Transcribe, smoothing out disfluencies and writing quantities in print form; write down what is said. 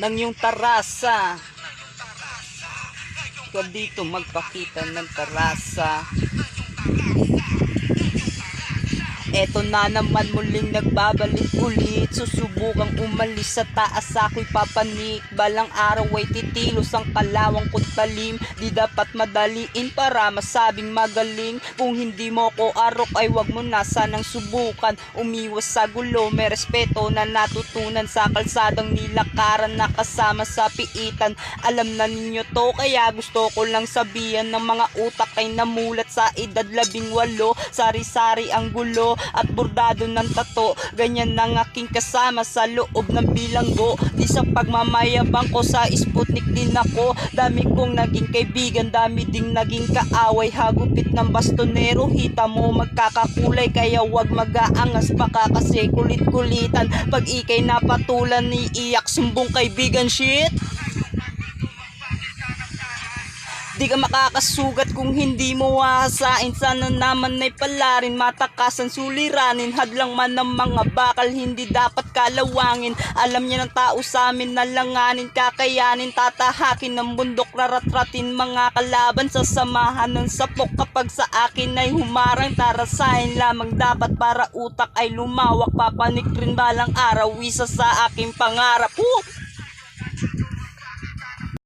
ng iyong tarasa. Ikaw dito magpakita ng tarasa. Eto na naman muling nagbabalik ulit. Susubukang umalis sa taas, ako'y papanik. Balang araw ay titilos ang kalawang kong talim. Di dapat madaliin para masabing magaling. Kung hindi mo ko arok ay wag mo na sanang subukan. Umiwas sa gulo, may respeto na natutunan sa kalsadang nilakaran na kasama sa piitan. Alam na ninyo to kaya gusto ko lang sabihan ng mga utak ay namulat sa edad 18. Sari-sari ang gulo at bordado ng tato. Ganyan ang aking kasama sa loob ng bilanggo. Di sa pagmamayabang ko sa Sputnik din ako. Dami kong naging kaibigan, dami ding naging kaaway. Hagupit ng bastonero, hita mo magkakakulay. Kaya wag mag-aangas baka kasi kulit-kulitan. Pag ikay napatulan ni iyak, sumbong kaibigan shit. Di ka makakasugat kung hindi mo hahasain. Sana naman ay palarin, matakasan, suliranin. Hadlang man ng mga bakal, hindi dapat kalawangin. Alam niya ng tao sa amin na langanin, kakayanin, tatahakin ng bundok, raratratin mga kalaban. Sasamahan ng sapok kapag sa akin ay humarang. Tarasahin lamang dapat para utak ay lumawak. Papanik rin balang araw, isa sa aking pangarap.